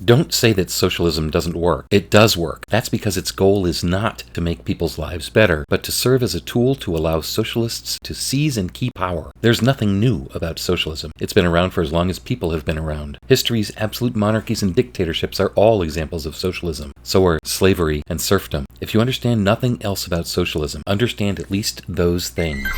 Don't say that socialism doesn't work. It does work. That's because its goal is not to make people's lives better, but to serve as a tool to allow socialists to seize and keep power. There's nothing new about socialism. It's been around for as long as people have been around. History's absolute monarchies and dictatorships are all examples of socialism. So are slavery and serfdom. If you understand nothing else about socialism, understand at least those things.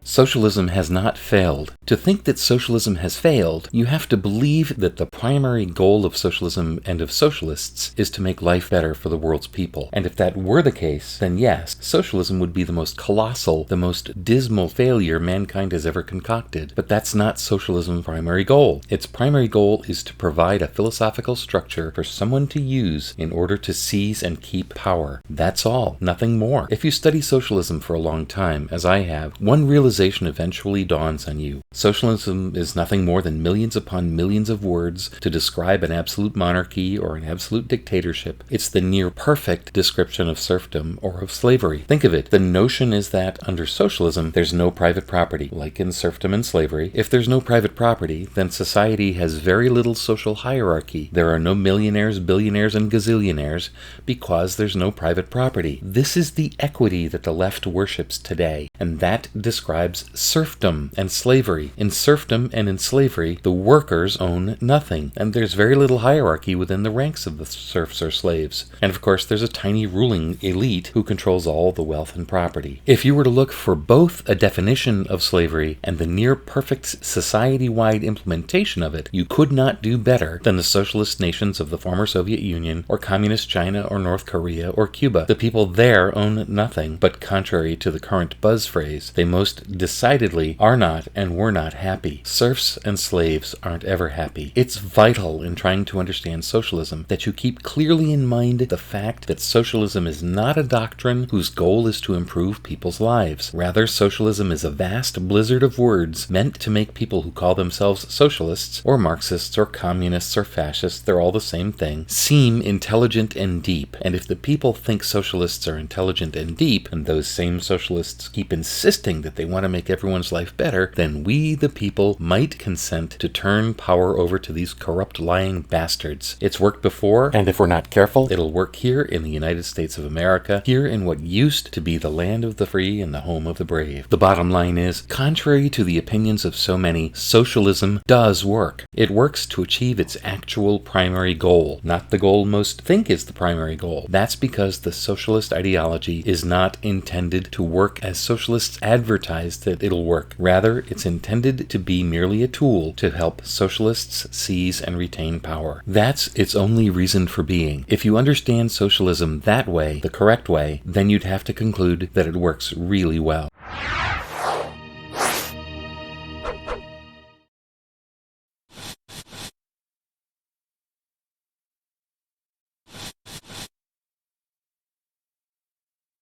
Socialism has not failed. To think that socialism has failed, you have to believe that the primary goal of socialism and of socialists is to make life better for the world's people. And if that were the case, then yes, socialism would be the most colossal, the most dismal failure mankind has ever concocted. But that's not socialism's primary goal. Its primary goal is to provide a philosophical structure for someone to use in order to seize and keep power. That's all, nothing more. If you study socialism for a long time, as I have, one realization eventually dawns on you. Socialism is nothing more than millions upon millions of words to describe an absolute monarchy or an absolute dictatorship. It's the near perfect description of serfdom or of slavery. Think of it. The notion is that under socialism, there's no private property, like in serfdom and slavery. If there's no private property, then society has very little social hierarchy. There are no millionaires, billionaires, and gazillionaires because there's no private property. This is the equity that the left worships today, and that describes serfdom and slavery. In serfdom and in slavery, the workers own nothing, and there's very little hierarchy within the ranks of the serfs or slaves. And of course, there's a tiny ruling elite who controls all the wealth and property. If you were to look for both a definition of slavery and the near-perfect society-wide implementation of it, you could not do better than the socialist nations of the former Soviet Union, or communist China, or North Korea, or Cuba. The people there own nothing, but contrary to the current buzz phrase, they most decidedly are not and were not happy. Serfs and slaves aren't ever happy. It's vital in trying to understand socialism that you keep clearly in mind the fact that socialism is not a doctrine whose goal is to improve people's lives. Rather, socialism is a vast blizzard of words meant to make people who call themselves socialists, or Marxists, or communists, or fascists, they're all the same thing, seem intelligent and deep. And if the people think socialists are intelligent and deep, and those same socialists keep insisting that they want to make everyone's life better, then we, the people, might consent to turn power over to these corrupt, lying bastards. It's worked before, and if we're not careful, it'll work here in the United States of America, here in what used to be the land of the free and the home of the brave. The bottom line is, contrary to the opinions of so many, socialism does work. It works to achieve its actual primary goal, not the goal most think is the primary goal. That's because the socialist ideology is not intended to work as socialists advertise that it'll work. Rather, it's intended to be merely a tool to help socialists seize and retain power. That's its only reason for being. If you understand socialism that way, the correct way, then you'd have to conclude that it works really well.